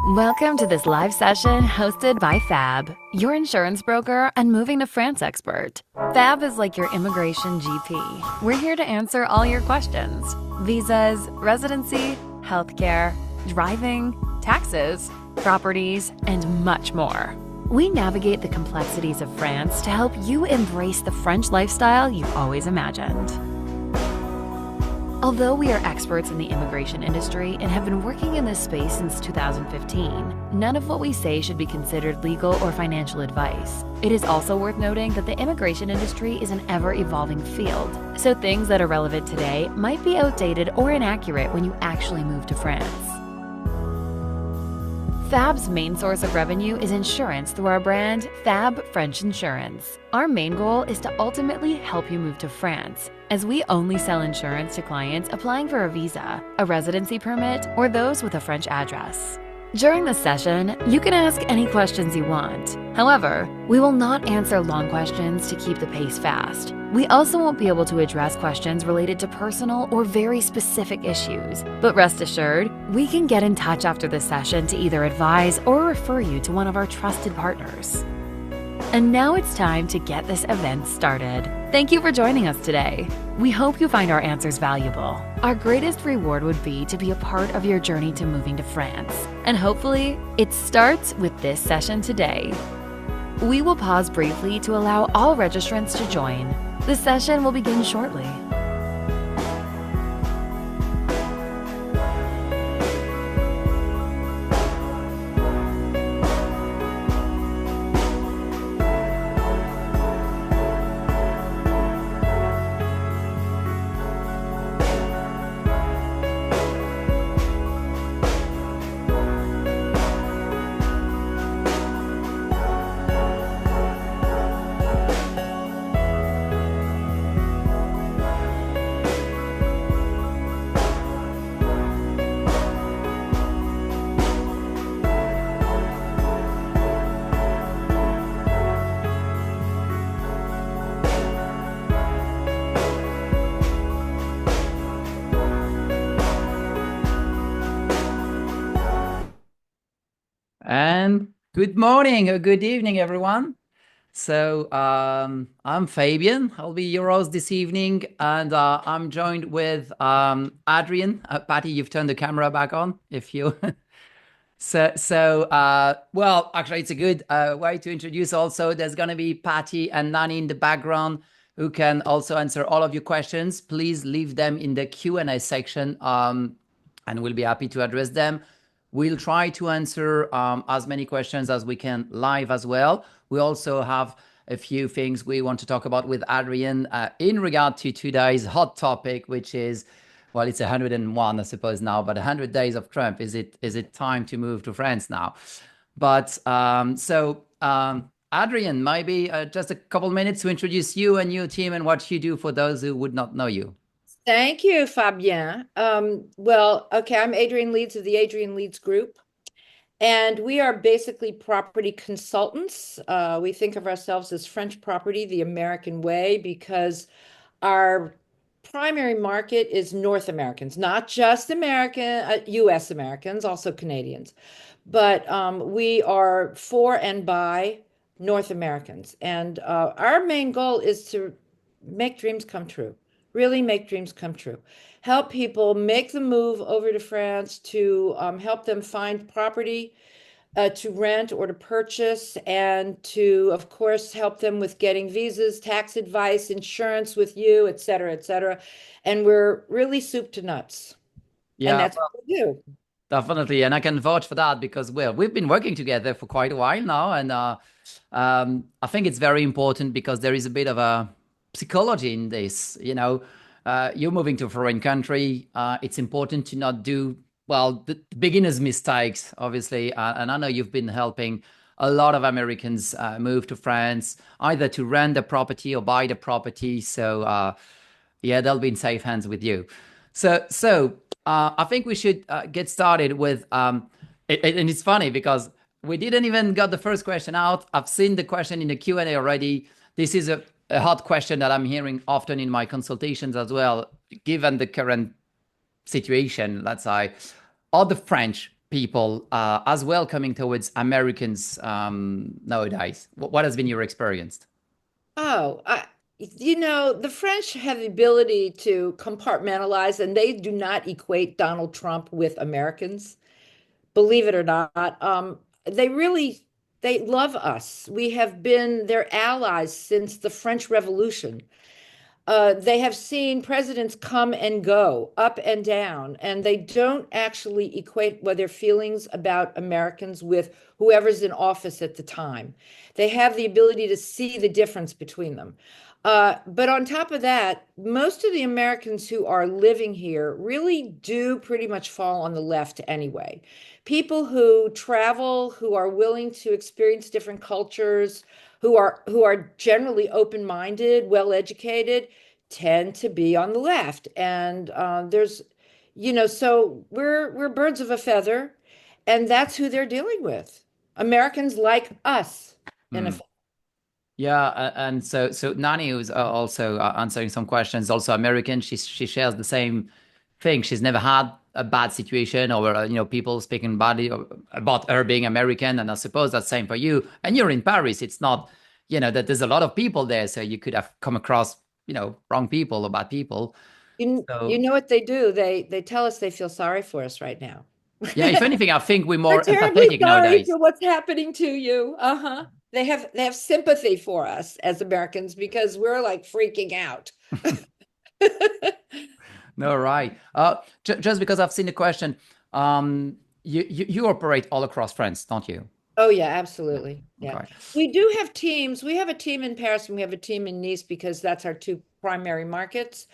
Welcome to this live session hosted by FAB, your insurance broker and moving to France expert. FAB is like your immigration GP. We're here to answer all your questions: visas, residency, healthcare, driving, taxes, properties, and much more. We navigate the complexities of France to help you embrace the French lifestyle you've always imagined. Although we are experts in the immigration industry and have been working in this space since 2015, none of what we say should be considered legal or financial advice. It is also worth noting that the immigration industry is an ever-evolving field, so things that are relevant today might be outdated or inaccurate when you actually move to France. FAB's main source of revenue is insurance through our brand, FAB French Insurance. Our main goal is to ultimately help you move to France, as we only sell insurance to clients applying for a visa, a residency permit, or those with a French address. During this session, you can ask any questions you want. However, we will not answer long questions to keep the pace fast. We also won't be able to address questions related to personal or very specific issues, but rest assured, we can get in touch after the session to either advise or refer you to one of our trusted partners. And now it's time to get this event started. Thank you for joining us today. We hope you find our answers valuable. Our greatest reward would be to be a part of your journey to moving to France. And hopefully, it starts with this session today. We will pause briefly to allow all registrants to join. The session will begin shortly. And good morning or good evening, everyone. So I'm Fabien. I'll be your host this evening, and I'm joined with Adrien. Patty, you've turned the camera back on. If you well, actually, it's a good way to introduce. Also, there's going to be Patty and Nani in the background who can also answer all of your questions. Please leave them in the Q&A section, and we'll be happy to address them. We'll try to answer as many questions as we can live as well. We also have a few things we want to talk about with Adrien in regard to today's hot topic, which is, well, it's 101, I suppose now, but 100 days of Trump. Is it time to move to France now? But Adrien, maybe just a couple minutes to introduce you and your team and what you do for those who would not know you. Thank you, Fabien. I'm Adrian Leeds of the Adrian Leeds Group, and we are basically property consultants. We think of ourselves as French property, the American way, because our primary market is North Americans, not just US Americans, also Canadians. But we are for and by North Americans. And our main goal is to make dreams come true. Really make dreams come true. Help people make the move over to France, to help them find property to rent or to purchase, and to, of course, help them with getting visas, tax advice, insurance with you, et cetera, et cetera. And we're really soup to nuts. Yeah, and that's what we do. Definitely. And I can vouch for that because, well, we've been working together for quite a while now. And I think it's very important because there is a bit of a psychology in this. You're moving to a foreign country. It's important to not do, well, the beginner's mistakes, obviously. And I know you've been helping a lot of Americans move to France, either to rent the property or buy the property. So, yeah, they'll be in safe hands with you. So I think we should get started with, and it's funny because we didn't even got the first question out. I've seen the question in the Q&A already. This is a hot question that I'm hearing often in my consultations as well, given the current situation, let's say. Are the French people as well coming towards Americans nowadays? What has been your experience? Oh, the French have the ability to compartmentalize, and they do not equate Donald Trump with Americans, believe it or not. They really, they love us. We have been their allies since the French Revolution. They have seen presidents come and go, up and down, and they don't actually equate their feelings about Americans with whoever's in office at the time. They have the ability to see the difference between them. But on top of that, most of the Americans who are living here really do pretty much fall on the left anyway. People who travel, who are willing to experience different cultures, who are generally open-minded, well-educated, tend to be on the left. And so we're birds of a feather, and that's who they're dealing with. Americans like us, in Mm. effect. Yeah, and so Nani, who's also answering some questions, also American. She shares the same thing. She's never had a bad situation or people speaking badly about her being American, and I suppose that's same for you. And you're in Paris. It's not that there's a lot of people there, so you could have come across wrong people or bad people. You So know what they do? They tell us they feel sorry for us right now. yeah, if anything, I think we're We're more terribly empathetic sorry nowadays. for what's happening to you. Uh-huh. They have sympathy for us as Americans because we're like freaking out. No, right. Just because I've seen the question, you operate all across France, don't you? Oh yeah, Yeah. absolutely. Yeah. Okay. We do have teams. We have a team in Paris and we have a team in Nice because that's our two primary markets.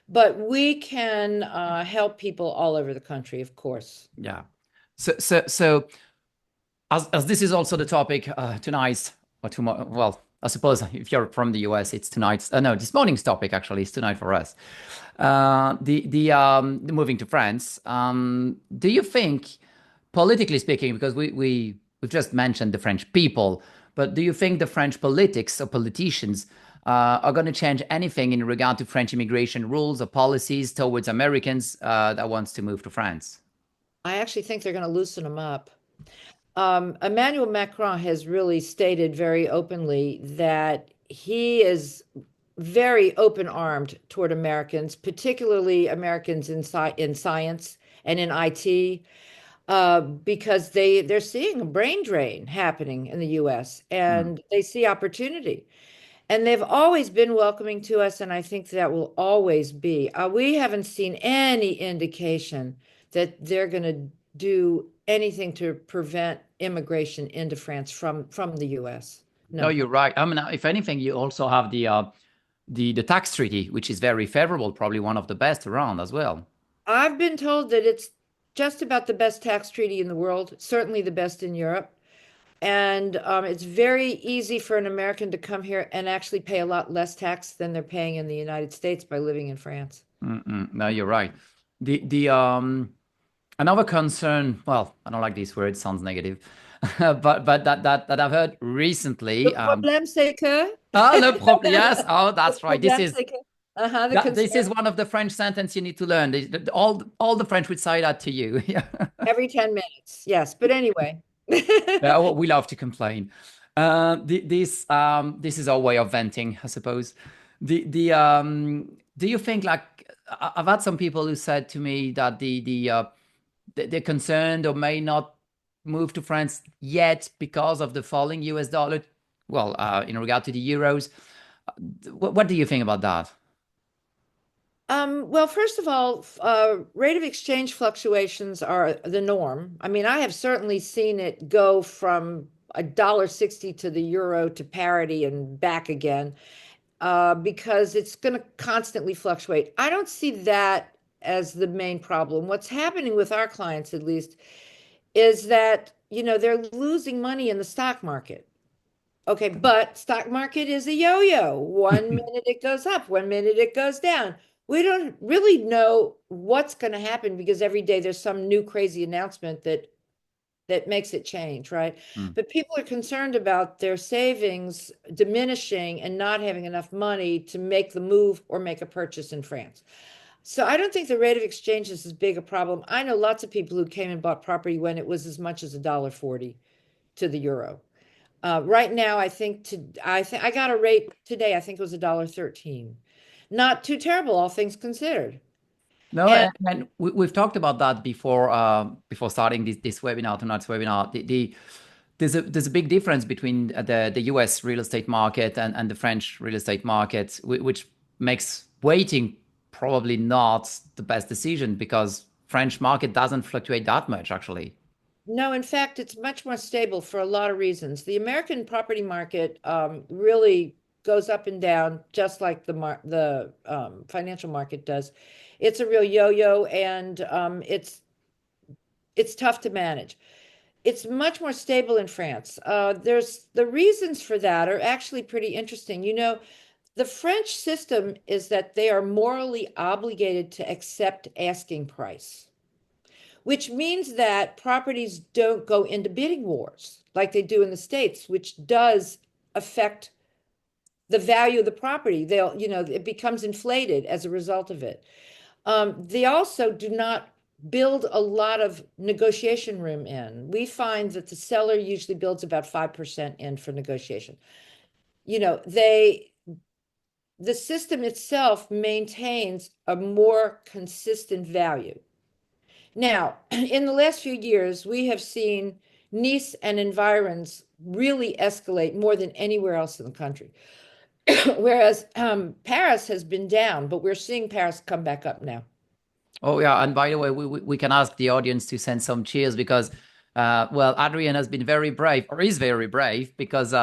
But we can help people all over the country, of course. Yeah. So as this is also the topic tonight or tomorrow. Well, I suppose if you're from the US, it's tonight's. No, this morning's topic actually is tonight for us. The moving to France. Do you think, politically speaking, because we've just mentioned the French people, but do you think the French politics or politicians are going to change anything in regard to French immigration rules or policies towards Americans that wants to move to France? I actually think they're going to loosen them up. Emmanuel Macron has really stated very openly that he is very open-armed toward Americans, particularly Americans in science and in IT, because they're seeing a brain drain happening in the US Hmm. and they see opportunity. And they've always been welcoming to us, and I think that will always be. We haven't seen any indication that they're going to do anything to prevent immigration into France from the US. No, No. you're right. I mean, if anything, you also have the tax treaty, which is very favorable, probably one of the best around as well. I've been told that it's just about the best tax treaty in the world, certainly the best in Europe. And it's very easy for an American to come here and actually pay a lot less tax than they're paying in the United States by living in France. No, you're right. The another concern. Well, I don't like this word; it sounds negative, but that I've heard Le recently. problème, c'est que. Le problem. Yes. Oh, Le that's right. This problème, is c'est que. Uh-huh, the this is concern one of the French sentence you need to learn. All the French would say that to you. Yeah. every 10 minutes. Yes. But anyway. We love to complain. This is our way of venting, I suppose. Do you think, like, I've had some people who said to me that they're concerned or may not move to France yet because of the falling US dollar. Well, in regard to the euros, what do you think about that? Well, first of all, rate of exchange fluctuations are the norm. I mean, I have certainly seen it go from $1.60 to the euro to parity and back again, because it's going to constantly fluctuate. I don't see that as the main problem. What's happening with our clients, at least, is that, they're losing money in the stock market. Okay, but stock market is a yo-yo. One minute it goes up, one minute it goes down. We don't really know what's going to happen because every day there's some new crazy announcement that makes it change, right? Hmm. But people are concerned about their savings diminishing and not having enough money to make the move or make a purchase in France. So I don't think the rate of exchange is as big a problem. I know lots of people who came and bought property when it was as much as $1.40 to the euro. Right now, I got a rate today. I think it was $1.13. Not too terrible, all things considered. No, And and we've talked about that before before starting this webinar, tonight's webinar. There's a big difference between the US real estate market and the French real estate market, which makes waiting probably not the best decision because French market doesn't fluctuate that much actually. no, in fact, it's much more stable for a lot of reasons. The American property market really goes up and down, just like the financial market does. It's a real yo-yo, and it's tough to manage. It's much more stable in France. There's the reasons for that are actually pretty interesting. You know, the French system is that they are morally obligated to accept asking price, which means that properties don't go into bidding wars like they do in the States, which does affect the value of the property. It becomes inflated as a result of it. They also do not build a lot of negotiation room in. We find that the seller usually builds about 5% in for negotiation. You know, the system itself maintains a more consistent value. Now, in the last few years, we have seen Nice and environs really escalate more than anywhere else in the country. Whereas Paris has been down, but we're seeing Paris come back up now. Oh yeah, and by the way, we can ask the audience to send some cheers because, well, Adrian has been very brave, or is very brave, because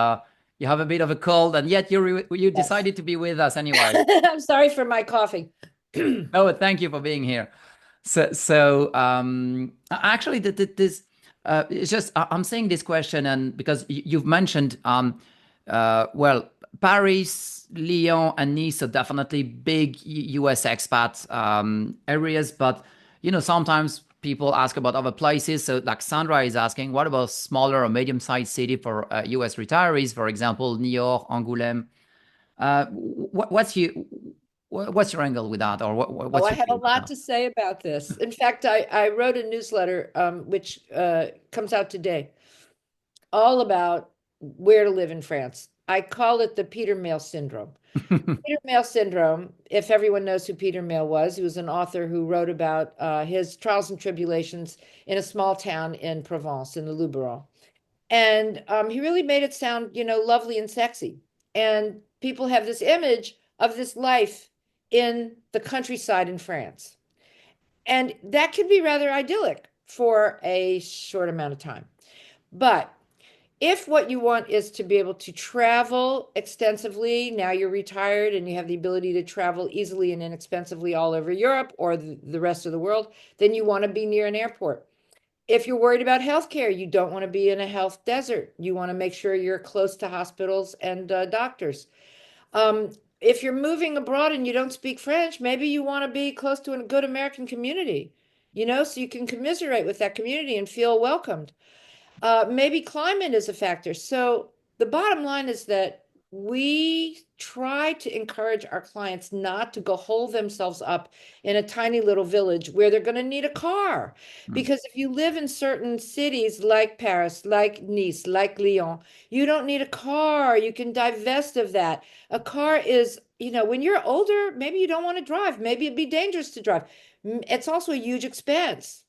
you have a bit of a cold, and yet you Yes. decided to be with us anyway. I'm sorry for my coughing. No, thank you for being here. Actually, this it's just I'm saying this question, and because you've mentioned, well, Paris, Lyon, and Nice are definitely big US expat areas, but sometimes people ask about other places. So, like Sandra is asking, what about smaller or medium-sized city for US retirees, for example, New York, Angoulême? What's your angle with that, or Oh, what's I your have a view lot about to say about this. In fact, I wrote a newsletter which comes out today, all about where to live in France. I call it the Peter Mayle syndrome. that? Peter Mayle syndrome, if everyone knows who Peter Mayle was, he was an author who wrote about his trials and tribulations in a small town in Provence, in the Luberon. And he really made it sound, lovely and sexy. And people have this image of this life in the countryside in France. And that can be rather idyllic for a short amount of time. But if what you want is to be able to travel extensively, now you're retired and you have the ability to travel easily and inexpensively all over Europe or the rest of the world, then you want to be near an airport. If you're worried about healthcare, you don't want to be in a health desert. You want to make sure you're close to hospitals and doctors. If you're moving abroad and you don't speak French, maybe you want to be close to a good American community, so you can commiserate with that community and feel welcomed. Maybe climate is a factor. So the bottom line is that we try to encourage our clients not to go hole themselves up in a tiny little village where they're going to need a car. Mm. Because if you live in certain cities like Paris, like Nice, like Lyon, you don't need a car. You can divest of that. A car is, when you're older, maybe you don't want to drive. Maybe it'd be dangerous to drive. It's also a huge expense.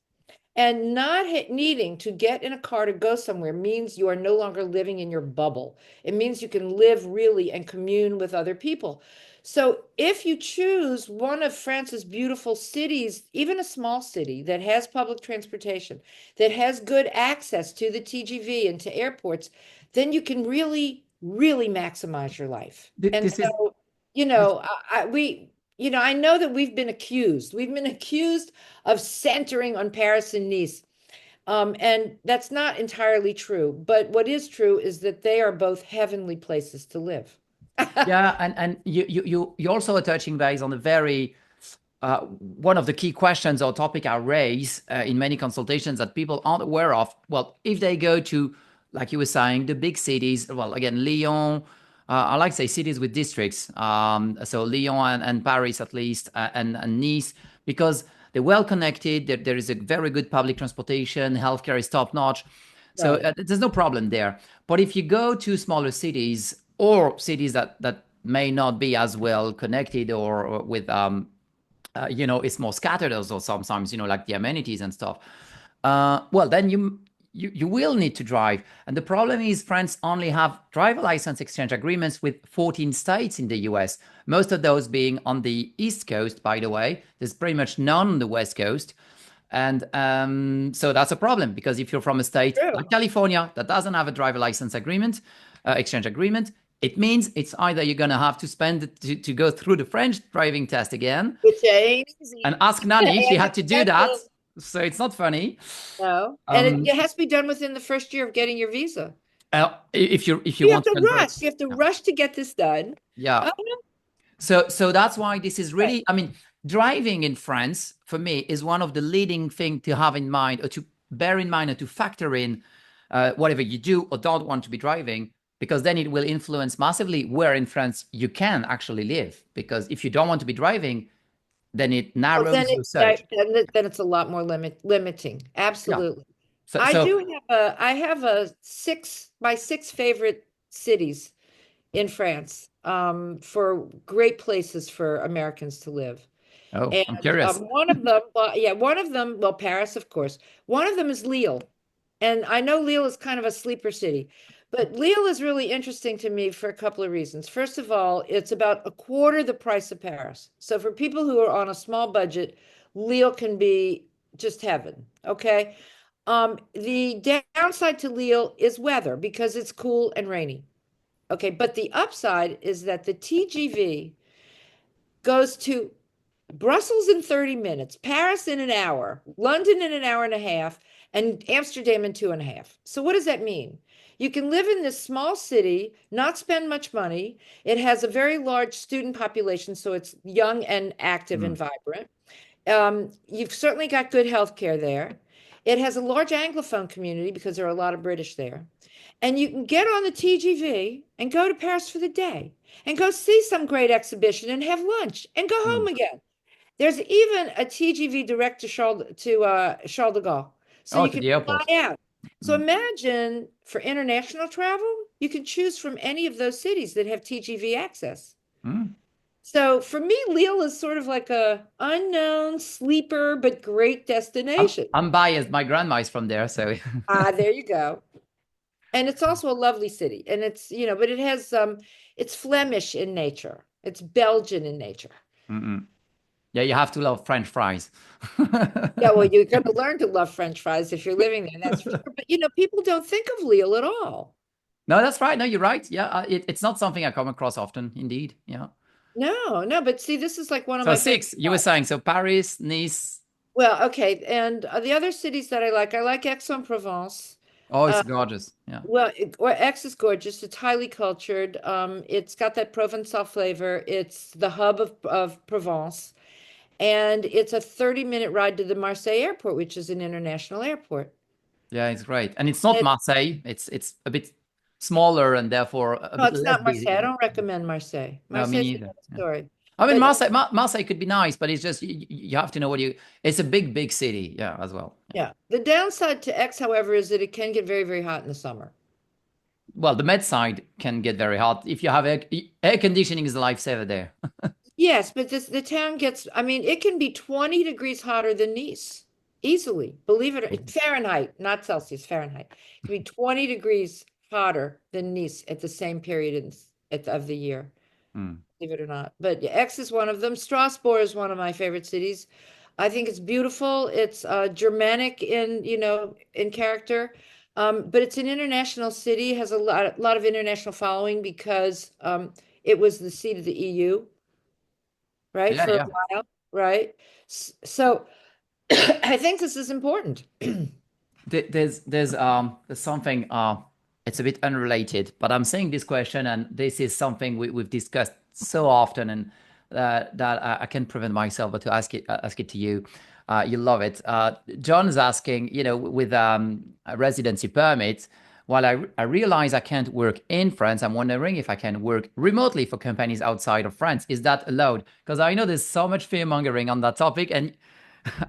And not needing to get in a car to go somewhere means you are no longer living in your bubble. It means you can live really and commune with other people. So if you choose one of France's beautiful cities, even a small city that has public transportation, that has good access to the TGV and to airports, then you can really, really maximize your life. And This is so, this, I know that we've been accused of centering on Paris and Nice. And that's not entirely true. But what is true is that they are both heavenly places to live. yeah, and you also are touching base on a very one of the key questions or topic I raise in many consultations that people aren't aware of. Well, if they go to, like you were saying, the big cities, well, again, Lyon, I like to say cities with districts. So Lyon and Paris at least, and Nice, because they're well connected. There is a very good public transportation. Healthcare is top notch. So Right. there's no problem there. But if you go to smaller cities or cities that may not be as well connected or with it's more scattered also sometimes, like the amenities and stuff. Well, then you will need to drive. And the problem is France only have driver license exchange agreements with 14 states in the US, most of those being on the East Coast, by the way. There's pretty much none on the West Coast. And so that's a problem because if you're from a state True. like California that doesn't have a driver license agreement, exchange agreement, it means it's either you're going to have to spend to go through the French driving test again, Which ain't and easy. ask Nanny, she And had to do that. expensive. So it's not funny. No. And Um, it has to be done within the first year of getting your visa. if you You have want to to convert, rush. You have to yeah. rush to get this done. Yeah. Oh, no. So that's why this is Right. really, I mean, driving in France for me is one of the leading thing to have in mind or to bear in mind or to factor in whatever you do or don't want to be driving, because then it will influence massively where in France you can actually live. Because if you don't want to be driving, then it Well, narrows your search. then it's a lot more limiting. Yeah. Absolutely. So, so I have a my six favorite cities in France, for great places for Americans to live. oh, I'm And curious. one of them, well, yeah, one of them, well, Paris, of course. One of them is Lille. And I know Lille is kind of a sleeper city, but Lille is really interesting to me for a couple of reasons. First of all, it's about a quarter the price of Paris. So for people who are on a small budget, Lille can be just heaven. Okay. The downside to Lille is weather because it's cool and rainy. Okay, but the upside is that the TGV goes to Brussels in 30 minutes, Paris in an hour, London in an hour and a half, and Amsterdam in 2.5. So, what does that mean? You can live in this small city, not spend much money. It has a very large student population, so it's young and active Hmm. and vibrant. You've certainly got good health care there. It has a large Anglophone community because there are a lot of British there. And you can get on the TGV and go to Paris for the day and go see some great exhibition and have lunch and go Hmm. home again. There's even a TGV direct to Charles de Gaulle. So Oh, you to can the airport. fly out. So Hmm. imagine for international travel, you can choose from any of those cities that have TGV access. Hmm. So for me, Lille is sort of like a unknown sleeper, but great destination. I'm biased. My grandma is from there, so. Ah, there you go. And it's also a lovely city. And it's, but it has it's Flemish in nature. It's Belgian in nature. Mm-mm. Yeah, you have to love French fries. Yeah, well, you're going to learn to love French fries if you're living there, that's for sure. But people don't think of Lille at all. No, that's right. No, you're right. Yeah, it's not something I come across often, indeed. Yeah. No, no, but see, this is like one of So my favorite six, you were spots. saying. So Paris, Nice. Well, okay, and the other cities that I like Aix-en-Provence. Oh, it's Uh, gorgeous. Yeah. well, Aix is gorgeous. It's highly cultured. It's got that Provençal flavor. It's the hub of Provence, and it's a 30-minute ride to the Marseille airport, which is an international airport. Yeah, it's great. And it's not It, Marseille. It's a bit smaller and therefore a no, bit it's less not busy. Marseille. I don't recommend Marseille. No, me Marseille's neither. another Yeah. story. I mean, But Marseille could be nice, but it's just you have to know what you. It's a big city, yeah, as well. Yeah. yeah, the downside to X, however, is that it can get very, very hot in the summer. Well, the Med side can get very hot if you have air conditioning is a lifesaver there. Yes, but the town gets, I mean, it can be 20 degrees hotter than Nice, easily. Believe it or Fahrenheit, not Celsius, Fahrenheit. It can be 20 degrees hotter than Nice at the same period of the year, Hmm. believe it or not. But yeah, X is one of them. Strasbourg is one of my favorite cities. I think it's beautiful. It's Germanic in character. But it's an international city, has a lot of international following because it was the seat of the EU, right? Yeah, For a yeah. while, right? So I think this is important. There's something it's a bit unrelated, but I'm saying this question, and this is something we've discussed so often, and that I can't prevent myself but to ask it to you. You love it. John is asking, with a residency permit, while I realize I can't work in France, I'm wondering if I can work remotely for companies outside of France. Is that allowed? Because I know there's so much fear mongering on that topic, and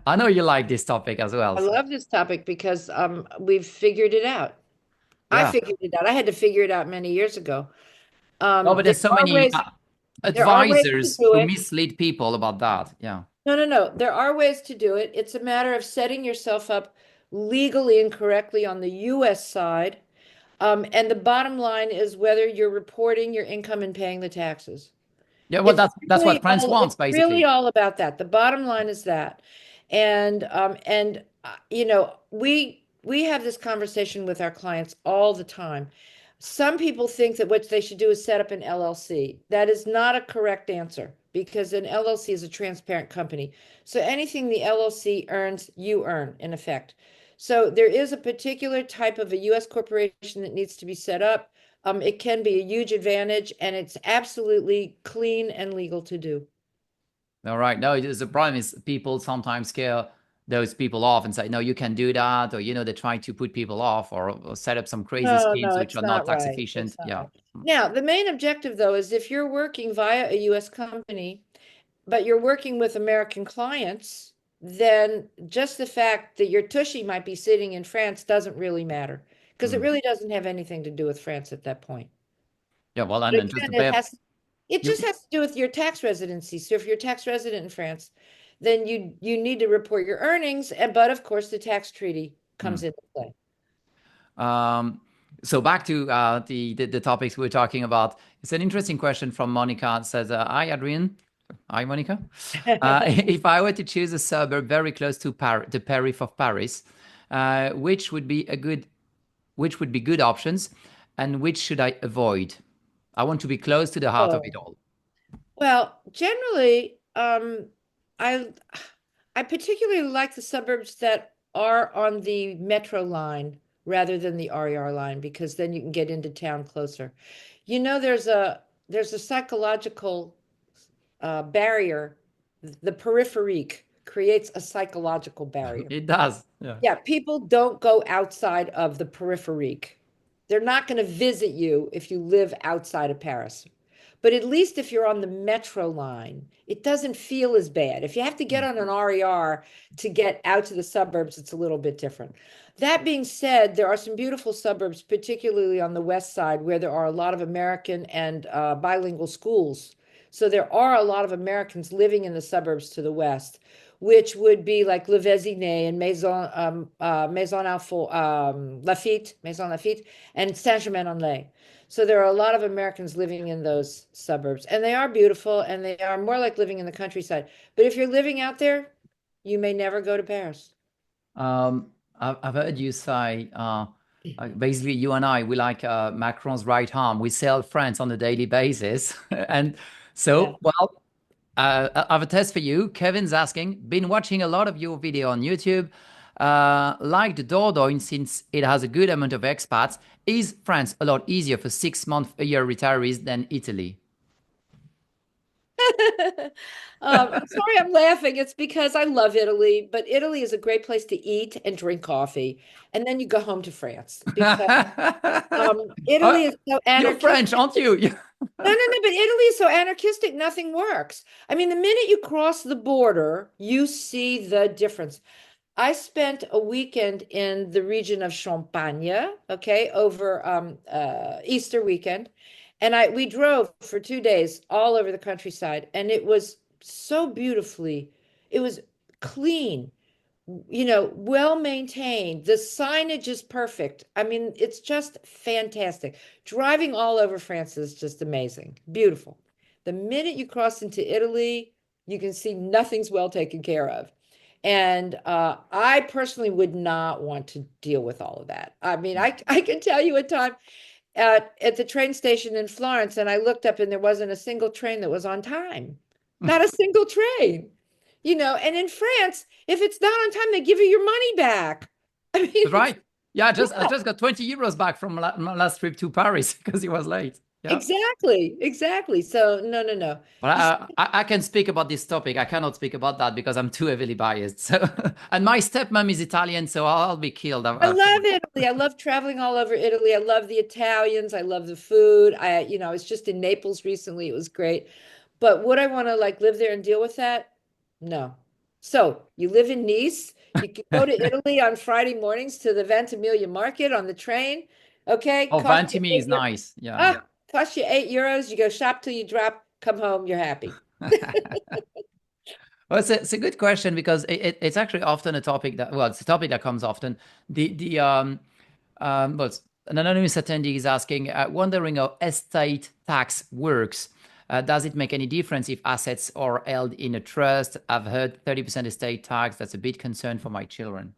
I know you like this topic as well. I So love this topic because we've figured it out. I yeah. figured it out. I had to figure it out many years ago. No, but There there's so are many ways, there are ways to advisors do who it. mislead people about that. Yeah. No, no, no. There are ways to do it. It's a matter of setting yourself up legally and correctly on the US side. And the bottom line is whether you're reporting your income and paying the taxes. Yeah, well, that's what France It's wants, really basically. all about that. The bottom line is that. We have this conversation with our clients all the time. Some people think that what they should do is set up an LLC. That is not a correct answer because an LLC is a transparent company. So anything the LLC earns, you earn in effect. So there is a particular type of a US corporation that needs to be set up. It can be a huge advantage and it's absolutely clean and legal to do. All right. No, the problem is people sometimes scare those people off and say, no, you can do that. Or, they try to put people off or set up some crazy No, schemes no, which it's are not not tax right. efficient. It's not Yeah. right. Now, the main objective though is if you're working via a US company, but you're working with American clients, then just the fact that your tushy might be sitting in France doesn't really matter because it Mm. really doesn't have anything to do with France at that point. Yeah. Well, and But then just to again, pay, it just you, has to do with your tax residency. So if you're a tax resident in France, then you need to report your earnings, but of course the tax treaty comes mm. into play. So back to the topics we were talking about. It's an interesting question from Monica. It says, "Hi, Adrian. Hi, Monica. If I were to choose a suburb very close to the periphery of Paris, which would be good options, and which should I avoid? I want to be close to the heart of Oh, it all." well, generally, I I particularly like the suburbs that are on the metro line rather than the RER line because then you can get into town closer. You know, there's a psychological barrier. The peripherique creates a psychological barrier. It does. Yeah. Yeah, people don't go outside of the peripherique. They're not going to visit you if you live outside of Paris. But at least if you're on the metro line, it doesn't feel as bad. If you have to get on an RER to get out to the suburbs, it's a little bit different. That being said, there are some beautiful suburbs, particularly on the west side, where there are a lot of American and bilingual schools. So there are a lot of Americans living in the suburbs to the west, which would be like Le Vésinet and Maison Lafitte, and Saint-Germain-en-Laye. So there are a lot of Americans living in those suburbs, and they are beautiful, and they are more like living in the countryside. But if you're living out there, you may never go to Paris. I've heard you say, basically, you and I, we like Macron's right arm. We sell France on a daily basis. And Yeah. so, well, I have a test for you. Kevin's asking, been watching a lot of your video on YouTube. Like the Dordogne, since it has a good amount of expats, is France a lot easier for 6 month a year retirees than Italy? I'm sorry I'm laughing. It's because I love Italy, but Italy is a great place to eat and drink coffee. And then you go home to France because Italy Oh, is so you're French, anarchistic. aren't you? No, no, no, but Italy is so anarchistic, nothing works. I mean, the minute you cross the border, you see the difference. I spent a weekend in the region of Champagne, okay, over Easter weekend. And we drove for 2 days all over the countryside, and it was so beautifully, it was clean, well maintained. The signage is perfect. I mean, it's just fantastic. Driving all over France is just amazing, beautiful. The minute you cross into Italy, you can see nothing's well taken care of. And I personally would not want to deal with all of that. I mean, I can tell you a time at the train station in Florence, and I looked up and there wasn't a single train that was on time. Not a single train. And in France, if it's not on time, they give you your money back. I mean, Right. Yeah, I just got 20 euros back from my last trip to Paris because it was late. Yeah. Exactly. So no. But Just I can speak about this topic. I cannot speak about that because I'm too heavily biased. So, and my stepmom is Italian, so I'll be killed I afterwards. love Italy. I love traveling all over Italy. I love the Italians. I love the food. I was just in Naples recently. It was great. But would I want to like live there and deal with that? No. So you live in Nice. You can go to Italy on Friday mornings to the Ventimiglia market on the train. Okay, Oh, Ventimiglia is nice. Yeah. cost you €8. You go shop till you drop, come home, you're happy. Well, it's a good question because it's actually often a topic that, well, it's a topic that comes often. Well, an anonymous attendee is asking, wondering how estate tax works. Does it make any difference if assets are held in a trust? I've heard 30% estate tax. That's a bit concern for my children.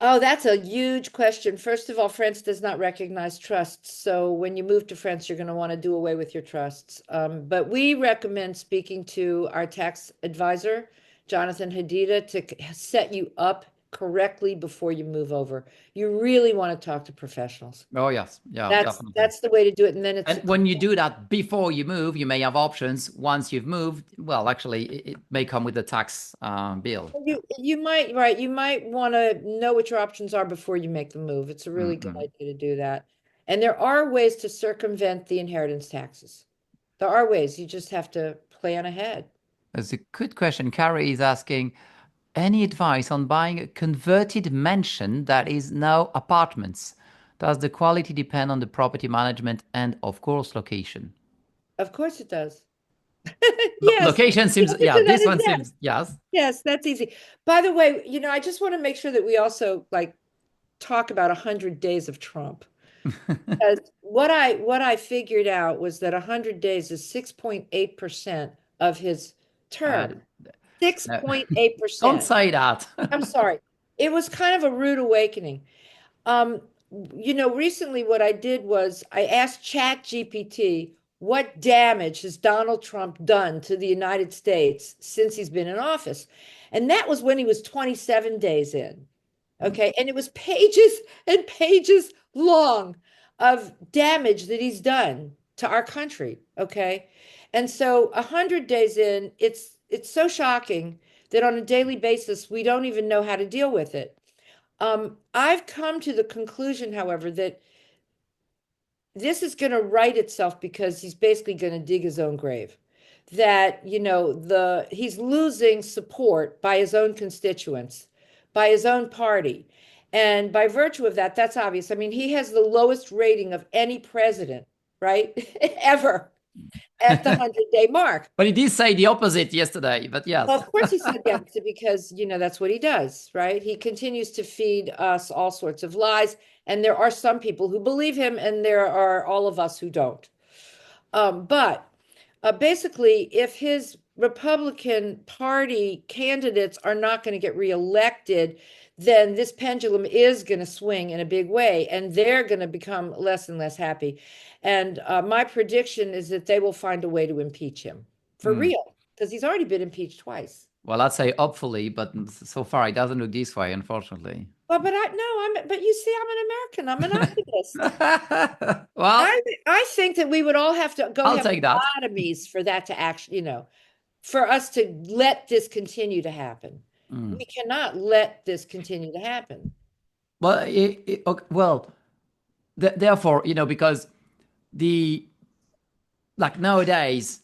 Oh, that's a huge question. First of all, France does not recognize trusts. So when you move to France, you're going to want to do away with your trusts. But we recommend speaking to our tax advisor, Jonathan Hadida, to set you up correctly before you move over. You really want to talk to professionals. Oh, yes. Yeah, That's definitely. that's the way to do it. And then it's And when you do that before you move, you may have options. Once you've moved, well, actually, it may come with a tax bill. you might right. You might want to know what your options are before you make the move. It's a really good Mm-mm. idea to do that. And there are ways to circumvent the inheritance taxes. There are ways. You just have to plan ahead. That's a good question. Carrie is asking, any advice on buying a converted mansion that is now apartments? Does the quality depend on the property management and, of course, location? Of course it does. Yes. Location The seems, answer yeah, to that this is one yes. seems, yes. Yes, that's easy. By the way, I just want to make sure that we also like talk about 100 days of Trump. Because what I figured out was that 100 days is 6.8% of his Uh, term. no, don't 6.8%. say that. I'm sorry. It was kind of a rude awakening. Um, recently what I did was I asked Chat GPT, what damage has Donald Trump done to the United States since he's been in office? And that was when he was 27 days in. Okay. And it was pages and pages long of damage that he's done to our country. Okay. And so 100 days in, it's so shocking that on a daily basis, we don't even know how to deal with it. I've come to the conclusion, however, that this is going to right itself because he's basically going to dig his own grave. That, he's losing support by his own constituents, by his own party. And by virtue of that, that's obvious. I mean, he has the lowest rating of any president, right? Ever at the 100-day mark. But he did say the opposite yesterday, but yes. Well, of course he said the opposite because, that's what he does, right? He continues to feed us all sorts of lies. And there are some people who believe him, and there are all of us who don't. But basically, if his Republican Party candidates are not going to get reelected, then this pendulum is going to swing in a big way, and they're going to become less and less happy. And my prediction is that they will find a way to impeach him for real, because he's already been impeached twice. Well, I'd say hopefully, but so far it doesn't look this way, unfortunately. Well, but you see, I'm an American. I'm an optimist. Well, I think that we would all have to go I'll have take that. lobotomies for that to actually, for us to let this continue to happen. We cannot let this continue to happen. Well, therefore, because the like nowadays,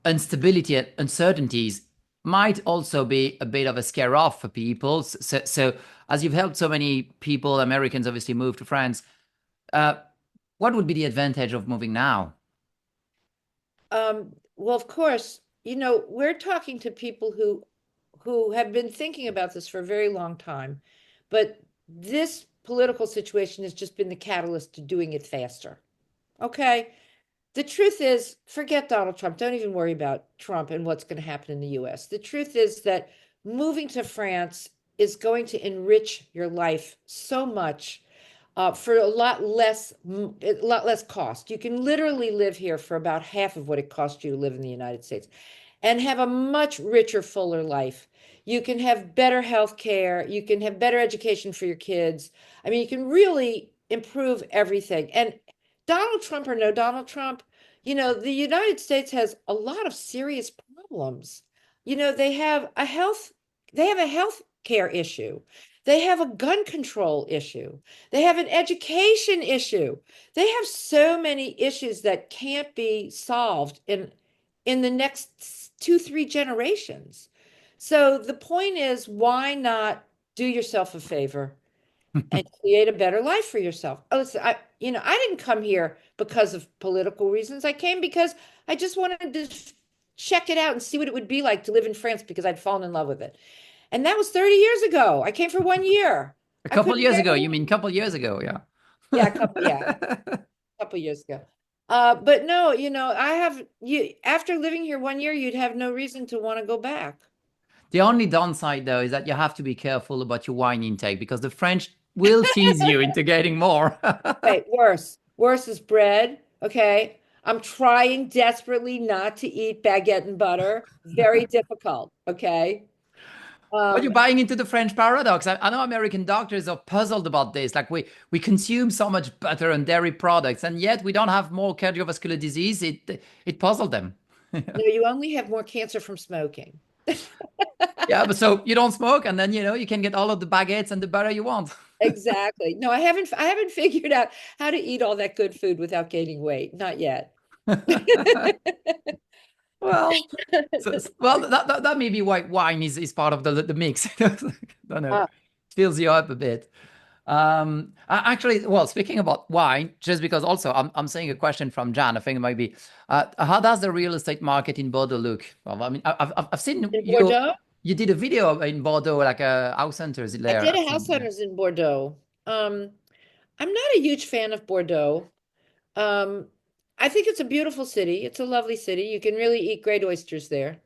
instability and uncertainties might also be a bit of a scare off for people. So as you've helped so many people, Americans obviously move to France, what would be the advantage of moving now? Well, of course, we're talking to people who have been thinking about this for a very long time, but this political situation has just been the catalyst to doing it faster. Okay. The truth is, forget Donald Trump. Don't even worry about Trump and what's going to happen in the US. The truth is that moving to France is going to enrich your life so much for a lot less cost. You can literally live here for about half of what it costs you to live in the United States and have a much richer, fuller life. You can have better health care. You can have better education for your kids. I mean, you can really improve everything. And Donald Trump or no Donald Trump, the United States has a lot of serious problems. They have a health care issue. They have a gun control issue. They have an education issue. They have so many issues that can't be solved in the next 2, 3 generations. So the point is, why not do yourself a favor and create a better life for yourself? Oh, listen, I didn't come here because of political reasons. I came because I just wanted to check it out and see what it would be like to live in France because I'd fallen in love with it. And that was 30 years ago. I came for 1 year. A I couple couldn't years bear ago, to you leave. mean a couple years ago, yeah. Yeah, a couple years ago. But no, I have you after living here 1 year, you'd have no reason to want to go back. The only downside, though, is that you have to be careful about your wine intake because the French will tease you into getting more. Wait, worse. Worse is bread. Okay. I'm trying desperately not to eat baguette and butter. Very difficult. Okay. But you're Um, buying into the French paradox. I know American doctors are puzzled about this. Like we consume so much butter and dairy products, and yet we don't have more cardiovascular disease. It puzzled them. no, you only have more cancer from smoking. Yeah, but so you don't smoke, and then you can get all of the baguettes and the butter you want. Exactly. No, I haven't figured out how to eat all that good food without gaining weight. Not yet. Well, well that may be why wine is part of the mix. I don't know. Ah, Fills you up a bit. Actually, well, speaking about wine, just because also I'm seeing a question from Jan. I think it might be, how does the real estate market in Bordeaux look? Well, I mean, I've seen in Bordeaux? you did a video in Bordeaux, like a house centers I there. did I've a house seen, yeah. hunters in Bordeaux. I'm not a huge fan of Bordeaux. Um, I think it's a beautiful city. It's a lovely city. You can really eat great oysters there.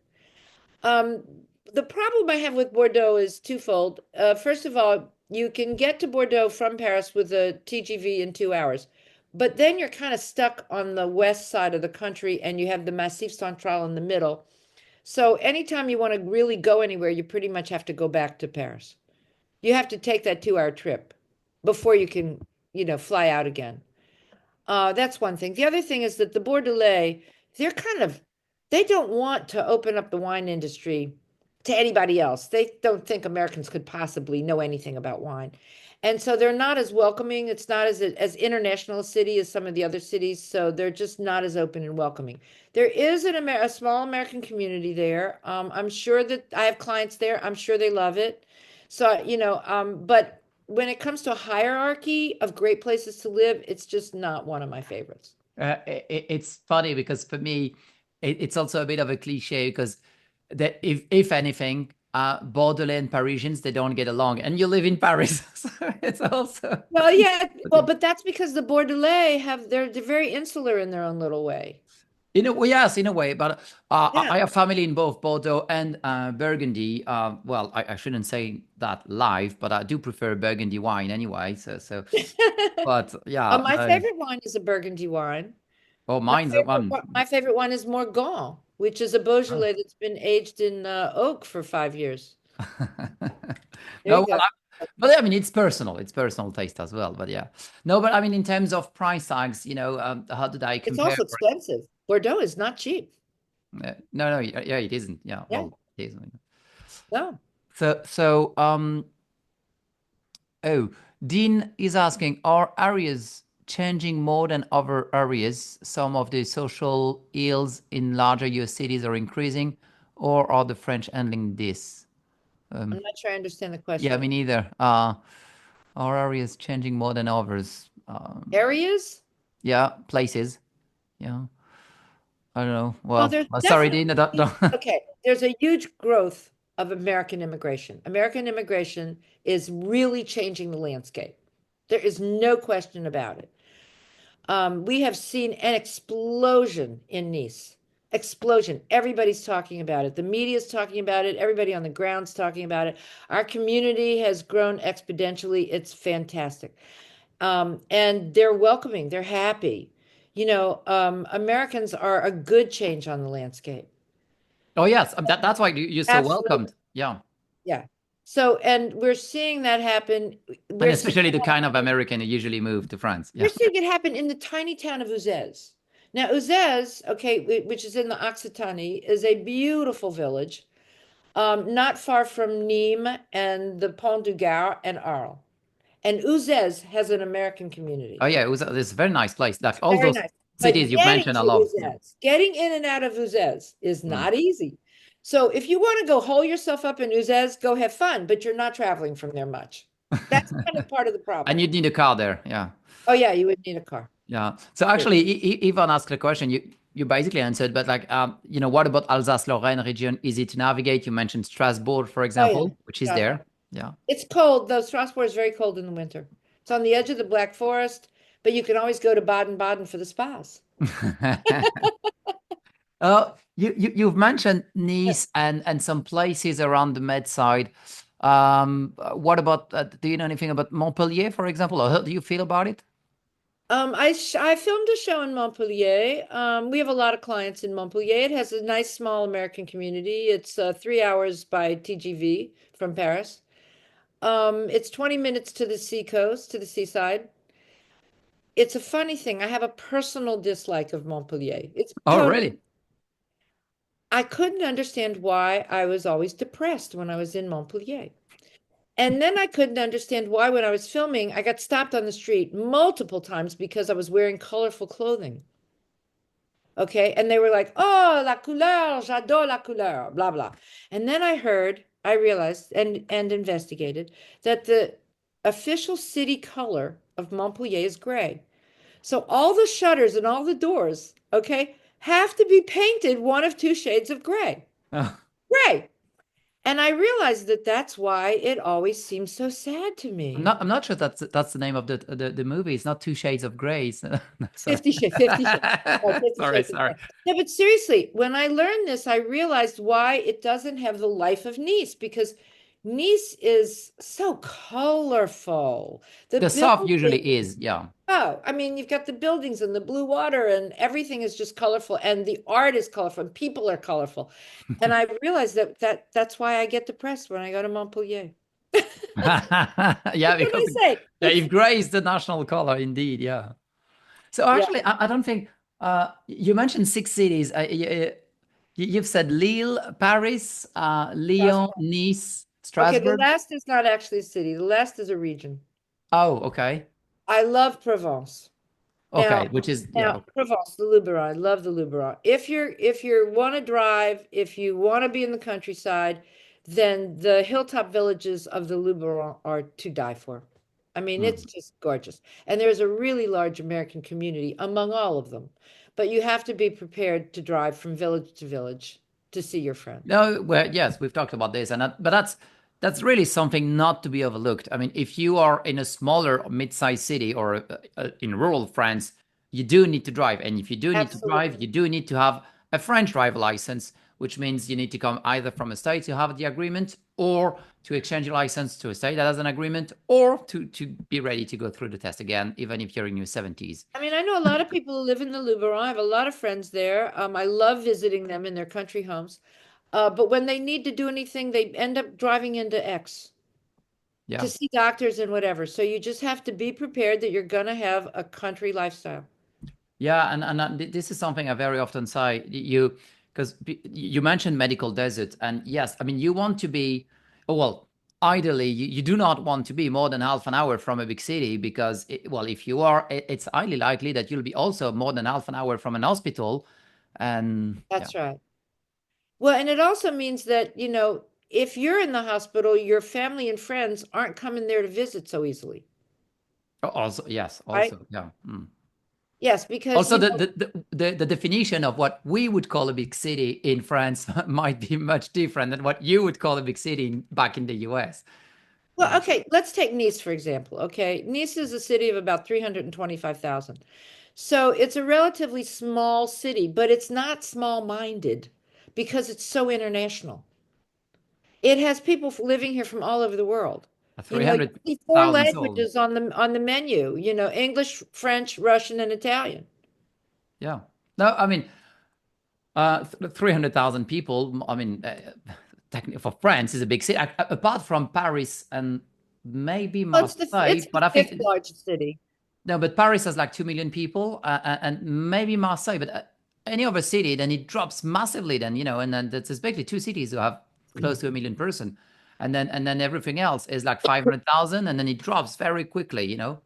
Um, the problem I have with Bordeaux is twofold. First of all, you can get to Bordeaux from Paris with a TGV in 2 hours, but then you're kind of stuck on the west side of the country and you have the Massif Central in the middle. So anytime you want to really go anywhere, you pretty much have to go back to Paris. You have to take that 2 hour trip before you can, fly out again. That's one thing. The other thing is that the Bordelais, they're kind of, they don't want to open up the wine industry to anybody else. They don't think Americans could possibly know anything about wine. And so they're not as welcoming. It's not as international a city as some of the other cities. So they're just not as open and welcoming. There is a small American community there. I'm sure that I have clients there. I'm sure they love it. So, but when it comes to a hierarchy of great places to live, it's just not one of my favorites. It's funny because for me, it's also a bit of a cliche because that if anything, Bordelais and Parisians they don't get along, and you live in Paris, so it's also Well, yeah, well, but that's because the Bordelais they're very insular in their own little way. in a way, yes, in a way. But Yeah. I have family in both Bordeaux and Burgundy. Well, I shouldn't say that live, but I do prefer Burgundy wine anyway. But yeah, My favorite wine is a Burgundy wine. well, mine's a one. My favorite one is Morgon, which is a Beaujolais that's been aged in oak for 5 years. There No, you go. but I mean, it's personal. It's personal taste as well. But yeah, no, but I mean, in terms of price tags, how did I It's compare? also expensive. Bordeaux is not cheap. No, yeah, it isn't. Yeah, Yeah, well, it isn't. no. Oh, Dean is asking, are areas changing more than other areas? Some of the social ills in larger US cities are increasing, or are the French handling this? I'm not sure I understand the Yeah, question. me neither. Are areas changing more than others? Areas? Yeah, places. Yeah, I don't know. Well, Well, there's sorry, Dean. definitely, okay, there's a huge growth of American immigration. American immigration is really changing the landscape. There is no question about it. We have seen an explosion in Nice. Explosion. Everybody's talking about it. The media's talking about it. Everybody on the ground's talking about it. Our community has grown exponentially. It's fantastic. And they're welcoming, they're happy. Americans are a good change on the landscape. Oh yes, that's why you're so Absolutely. welcomed. Yeah. Yeah. So, and we're seeing that happen. And We're seeing especially the kind of American who usually move to France. we're Yeah. seeing it happen in the tiny town of Uzès. Now, Uzès, okay, which is in the Occitanie, is a beautiful village, not far from Nîmes and the Pont du Gard and Arles. And Uzès has an American community. Oh yeah, it's a very nice place. Like all Very those nice. But cities you've getting mentioned, I to love. Yeah. Uzès, getting in and out of Uzès is Mm. not easy. So if you want to go hole yourself up in Uzès, go have fun, but you're not traveling from there much. That's kind of part of the And problem. you'd need a car there. Yeah. Oh yeah, you would need a car. Yeah. So True. actually, Ivan asked the question. You basically answered, but like, what about Alsace-Lorraine region? Easy to navigate? You mentioned Strasbourg, for Oh yeah. example, which is there. Yeah. It's cold, though. Strasbourg is very cold in the winter. It's on the edge of the Black Forest, but you can always go to Baden-Baden for the spas. You've mentioned Nice and some places around the Med side. What about? Do you know anything about Montpellier, for example, or how do you feel about it? I filmed a show in Montpellier. We have a lot of clients in Montpellier. It has a nice small American community. It's 3 hours by TGV from Paris. It's 20 minutes to the sea coast, to the seaside. It's a funny thing. I have a personal dislike of Montpellier. It's Oh, totally, really? I couldn't understand why I was always depressed when I was in Montpellier. And then I couldn't understand why, when I was filming, I got stopped on the street multiple times because I was wearing colorful clothing. Okay. And they were like, oh, la couleur, j'adore la couleur, blah, blah. And then I realized and investigated that the official city color of Montpellier is gray. So all the shutters and all the doors, okay, have to be painted one of two shades of gray. Gray. And I realized that that's why it always seems so sad to me. I'm not sure that's the name of the movie. It's not Two Shades of Grey. Sorry. 50 Shades. Oh, 50 Sorry, Shades of sorry. Grey. No, but seriously, when I learned this, I realized why it doesn't have the life of Nice, because Nice is so colorful. The The South building, usually is, yeah. oh, I mean, you've got the buildings and the blue water and everything is just colorful and the art is colorful and people are colorful. And I realized that's why I get depressed when I go to Montpellier. Yeah, What can because I say? yeah, if gray is the national color, indeed, yeah. So Yeah. actually, I don't think you mentioned six cities. You've said Lille, Paris, Lyon, Nice, Okay, the Strasbourg. last is not actually a city. The last is a region. Oh, okay. I love Provence. Now, Okay, which is yeah. now Okay. Provence, the Luberon. I love the Luberon. If you want to drive, if you want to be in the countryside, then the hilltop villages of the Luberon are to die for. I mean, it's Hmm. just gorgeous. And there's a really large American community among all of them. But you have to be prepared to drive from village to village to see your friends. No, well, yes, we've talked about this, and but that's really something not to be overlooked. I mean, if you are in a smaller mid-sized city or in rural France, you do need to drive, and if you do need to drive, Absolutely. you do need to have a French driver license, which means you need to come either from a state to have the agreement, or to exchange your license to a state that has an agreement, or to be ready to go through the test again, even if you're in your 70s. I mean, I know a lot of people who live in the Luberon. I have a lot of friends there. I love visiting them in their country homes. But when they need to do anything, they end up driving into X to Yeah. see doctors and whatever. So you just have to be prepared that you're gonna have a country lifestyle. Yeah, and this is something I very often say. Because you mentioned medical desert, and yes, I mean you want to be, oh, well, ideally you do not want to be more than half an hour from a big city because, well, if you are, it's highly likely that you'll be also more than half an hour from an hospital, and yeah, That's right. Well, and it also means that, if you're in the hospital, your family and friends aren't coming there to visit so easily, also yes, right? also yeah. Mm. Yes, because, Also, the definition of what we would call a big city in France might be much different than what you would call a big city back in the US. well, okay, let's take Nice, for example. Okay, Nice is a city of about 325,000. So it's a relatively small city, but it's not small-minded because it's so international. It has people living here from all over the world. Three You hundred see four thousand souls. languages on the menu, English, French, Russian, and Italian. Yeah. No, I mean, 300,000 people. I mean, technically for France is a big city, apart from Paris and maybe Well, Marseille. it's the But I fifth think largest city. no, but Paris has like 2 million people, and maybe Marseille, but any other city, then it drops massively. Then and then there's basically two cities who have close to 1 million person, and then everything else is like 500,000, and then it drops very quickly. So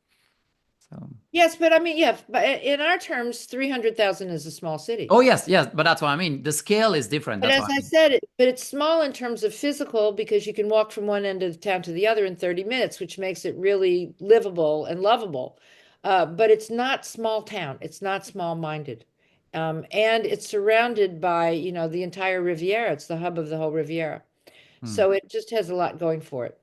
Yes, but I mean, yeah, but in our terms, 300,000 is a small city. oh yes, yes, but that's what I mean. The scale is different. But That's as what I I mean. said, but it's small in terms of physical because you can walk from one end of the town to the other in 30 minutes, which makes it really livable and lovable. But it's not small town. It's not small-minded. And it's surrounded by, the entire Riviera. It's the hub of the whole Riviera. Hmm. So it just has a lot going for it.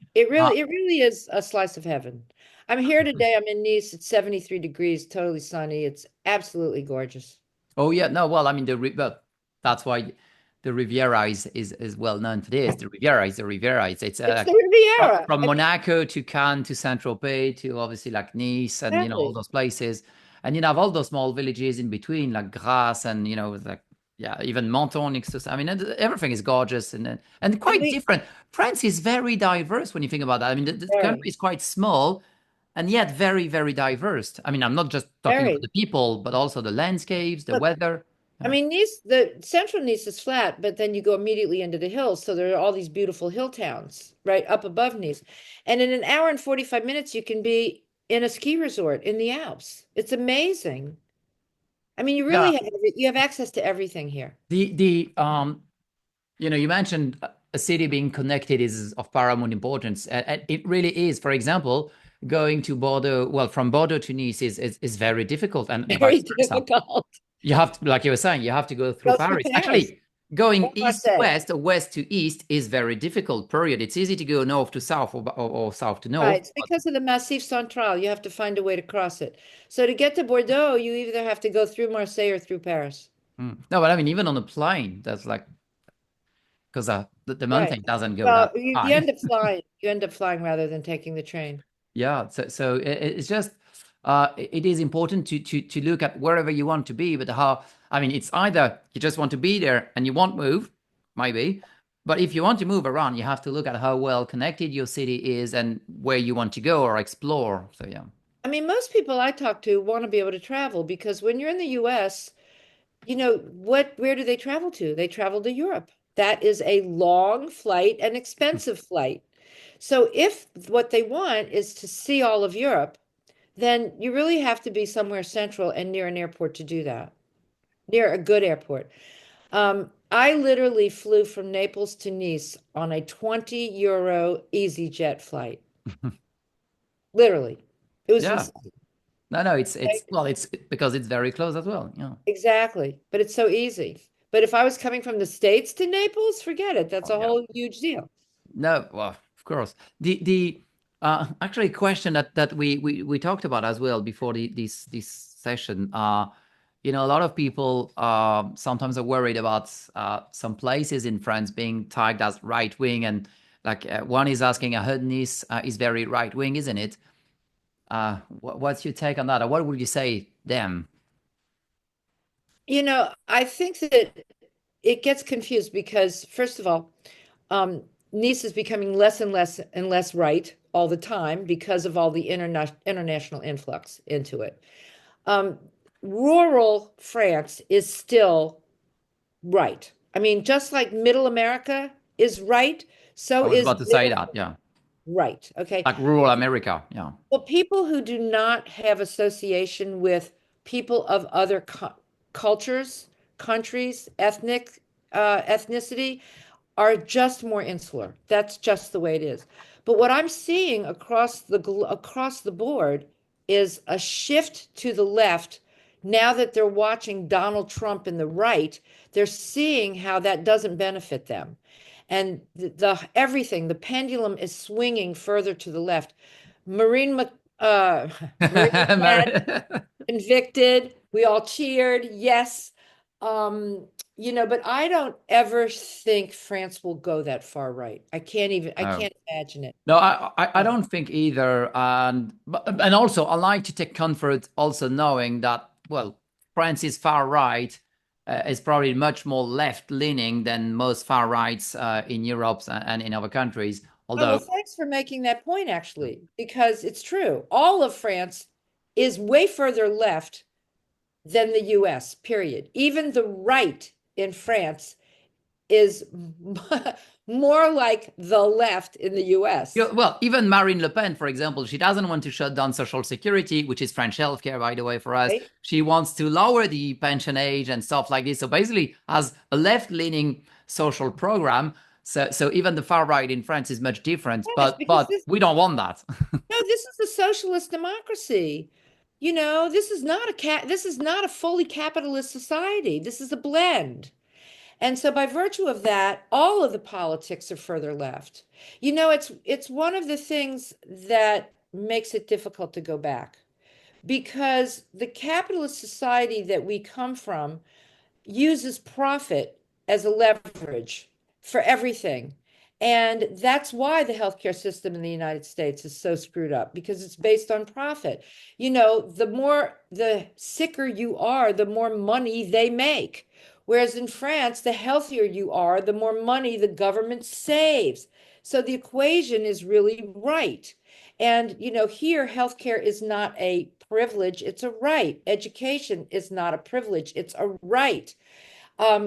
Uh, It really is a slice of heaven. I'm here today. I'm in Nice. It's 73 degrees, totally sunny. It's absolutely gorgeous. oh yeah, no, well, I mean well, that's why the Riviera is well known for this. The Riviera is the Riviera. It's It's the Riviera. from I mean, Monaco to Cannes to Saint-Tropez to obviously like Nice and all exactly. those places, and have all those small villages in between like Grasse and like yeah, even Menton next to. I mean, everything is gorgeous and And quite we different. France is very diverse when you think about that. I mean, the country very, is quite small and yet very, very diverse. I mean, I'm not just talking about very. the people, but also the landscapes, the Look, weather. I Yeah. mean, Nice, the central Nice is flat, but then you go immediately into the hills. So there are all these beautiful hill towns right up above Nice. And in an hour and 45 minutes, you can be in a ski resort in the Alps. It's amazing. I mean, you Yeah. really have you have access to everything here. You mentioned a city being connected is of paramount importance. And it really is. For example, going to Bordeaux, well, from Bordeaux to Nice is very difficult, and Very vice versa. difficult. You have to, like you were saying, you have to go through Go through Paris. Paris Actually, going or east to Marseille. west or west to east is very difficult, period. It's easy to go north to south or south to Right. north. It's because of the Massif Central. You have to find a way to cross it. So to get to Bordeaux, you either have to go through Marseille or through Paris. No, but I mean, even on a plane, that's like, because the Right. mountain doesn't go that Well, you high. end up flying. You end up flying rather than taking the train. Yeah, so it's just it is important to look at wherever you want to be, but how I mean it's either you just want to be there and you won't move, maybe, but if you want to move around, you have to look at how well connected your city is and where you want to go or explore. So yeah. I mean, most people I talk to want to be able to travel because when you're in the US, where do they travel to? They travel to Europe. That is a long flight, an expensive flight. So if what they want is to see all of Europe, then you really have to be somewhere central and near an airport to do that, near a good airport. I literally flew from Naples to Nice on a 20 € EasyJet flight. Literally. It was Yeah. insane. No, it's well, it's because it's very close as well. Yeah. Exactly. But it's so easy. But if I was coming from the States to Naples, forget it. That's Oh, a yeah. whole huge deal. No, well, of course. The actually question that we talked about as well before this session. A lot of people sometimes are worried about some places in France being tagged as right wing, and like one is asking, I heard Nice is very right wing, isn't it? What's your take on that, or what would you say them? I think that it gets confused because, first of all, um, Nice is becoming less and less and less right all the time because of all the international influx into it. Um, Rural France is still right. I mean, just like middle America is right, I so was is about to say middle that, yeah, right. Okay. like rural America, yeah. Well, people who do not have association with people of other cultures, countries, ethnicity are just more insular. That's just the way it is. But what I'm seeing across the board is a shift to the left. Now that they're watching Donald Trump in the right, they're seeing how that doesn't benefit them. And the pendulum is swinging further to the left. Maureen Mc, Maureen McCann convicted. We all cheered. Yes. But I don't ever think France will go that far right. I No. can't imagine it. No, I don't think either, and also I like to take comfort also knowing that well, France is far right, is probably much more left-leaning than most far rights in Europe and in other countries. Oh, well, Although, thanks for making that point, actually, because it's true. All of France is way further left than the US, period. Even the right in France is more like the left in the US. well, even Marine Le Pen, for example, she doesn't want to shut down Social Security, which is French healthcare, by the way, for us. Right? She wants to lower the pension age and stuff like this. So basically, has a left-leaning social program. So even the far right in France is much different. Yes, because But we don't want that. no, this is a socialist democracy. This is not a fully capitalist society. This is a blend. And so by virtue of that, all of the politics are further left. It's one of the things that makes it difficult to go back because the capitalist society that we come from uses profit as a leverage for everything. And that's why the healthcare system in the United States is so screwed up because it's based on profit. The sicker you are, the more money they make. Whereas in France, the healthier you are, the more money the government saves. So the equation is really right. And, here, healthcare is not a privilege, it's a right. Education is not a privilege, it's a right.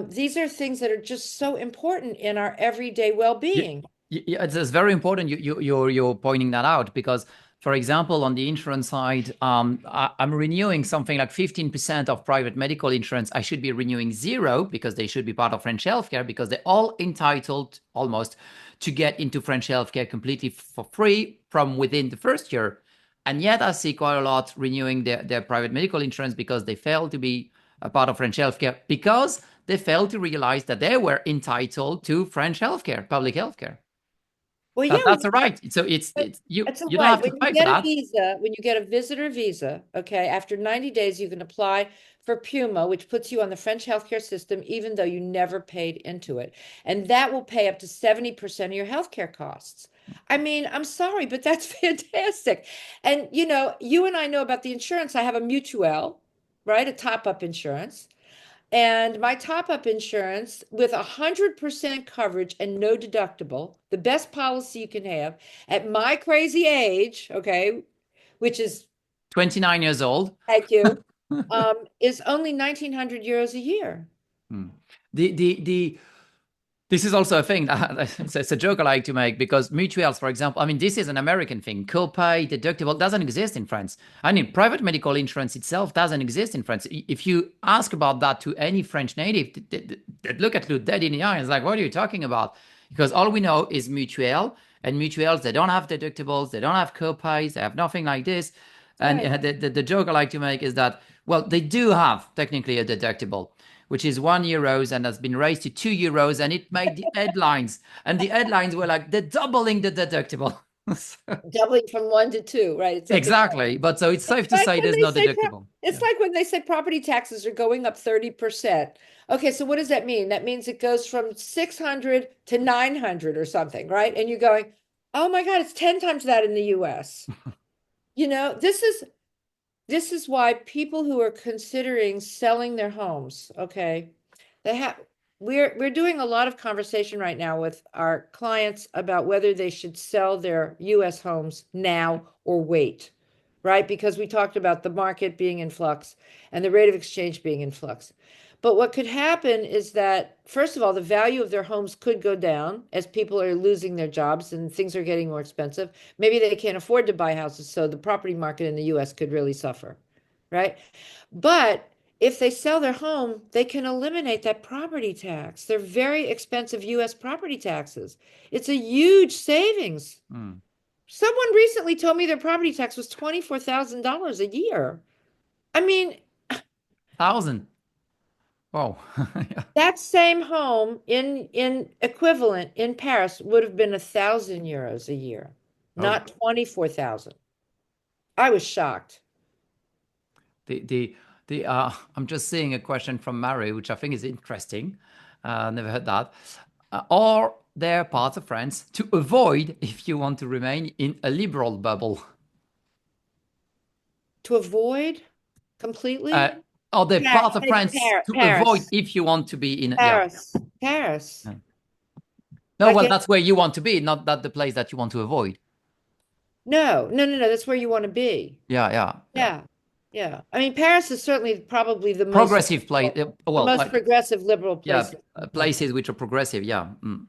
These are things that are just so important in our everyday well-being. Yeah, it's very important you're pointing that out because, for example, on the insurance side, I'm renewing something like 15% of private medical insurance. I should be renewing zero because they should be part of French healthcare because they're all entitled almost to get into French healthcare completely for free from within the first year. And yet I see quite a lot renewing their private medical insurance because they fail to be a part of French healthcare because they failed to realize that they were entitled to French healthcare, public healthcare. Well, yeah, That's all right. So it's that's you don't right. have to When you pay for get a that. visa, when you get a visitor visa, okay, after 90 days, you can apply for Puma, which puts you on the French healthcare system, even though you never paid into it. And that will pay up to 70% of your healthcare costs. I mean, I'm sorry, but that's fantastic. And you and I know about the insurance. I have a mutuelle, right? A top-up insurance. And my top-up insurance with 100% coverage and no deductible, the best policy you can have at my crazy age, okay, which is, 29 years old. thank you, is only 1,900 euros a year. The This is also a thing. It's a joke I like to make because mutuals, for example, I mean, this is an American thing. Copay, deductible doesn't exist in France. I mean, private medical insurance itself doesn't exist in France. If you ask about that to any French native, they look at you dead in the eye. It's like, what are you talking about? Because all we know is mutual, and mutuals, they don't have deductibles, they don't have copays, they have nothing like this. And Right. the joke I like to make is that, well, they do have technically a deductible, which is €1 and has been raised to €2, and it made the headlines. And the headlines were like, they're doubling the deductible. Doubling from one to two, right? It's like Exactly. But so it's safe to like say when there's they no say deductible. it's like when they say property taxes are going up 30%. Okay, so what does that mean? That means it goes from 600 to 900 or something, right? And you're going, "Oh my God, it's 10 times that in the US." This is why people who are considering selling their homes, okay, they have we're doing a lot of conversation right now with our clients about whether they should sell their US homes now or wait, right? Because we talked about the market being in flux and the rate of exchange being in flux. But what could happen is that, first of all, the value of their homes could go down as people are losing their jobs and things are getting more expensive. Maybe they can't afford to buy houses, so the property market in the US could really suffer, right? But if they sell their home, they can eliminate that property tax. They're very expensive US property taxes. It's a huge savings. Mm. Someone recently told me their property tax was $24,000 a year. I mean, 1,000. Whoa. Yeah. that same home in equivalent in Paris would have been 1,000 euros a year, Oh, not 24,000. I was shocked. I'm just seeing a question from Mary, which I think is interesting. Never heard that. Are there parts of France to avoid if you want to remain in a liberal bubble? To avoid Uh, completely? or the part of Maybe France to avoid Paris, if you want to be in, yeah. Paris, Paris. Yeah. No, Like well, that's where you want to be, not that the place that you want to avoid. no, no, no, no. That's where you want to be. Yeah, yeah, yeah. Yeah, yeah. I mean, Paris is certainly probably Progressive place, the well, most progressive liberal yeah, place. places which are progressive, yeah. No,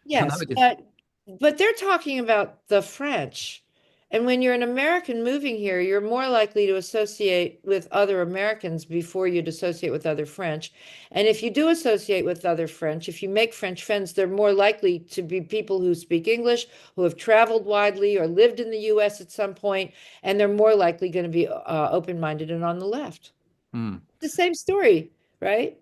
Yes, it is. but they're talking about the French. And when you're an American moving here, you're more likely to associate with other Americans before you'd associate with other French. And if you do associate with other French, if you make French friends, they're more likely to be people who speak English, who have traveled widely or lived in the US at some point, and they're more likely going to be open-minded and on the left. Mm. The same story, right?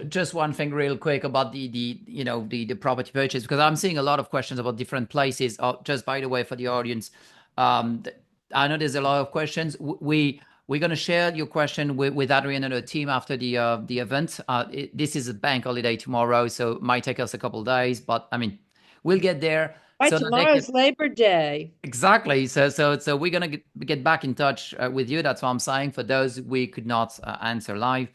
Just one thing real quick about the property purchase, because I'm seeing a lot of questions about different places. Just by the way, for the audience, I know there's a lot of questions. We're going to share your question with Adrien and the team after the event. This is a bank holiday tomorrow, so it might take us a couple of days, but I mean, we'll get there. Right, So that they can, tomorrow's Labor Day. exactly. So we're gonna get back in touch with you. That's what I'm saying. For those we could not answer live,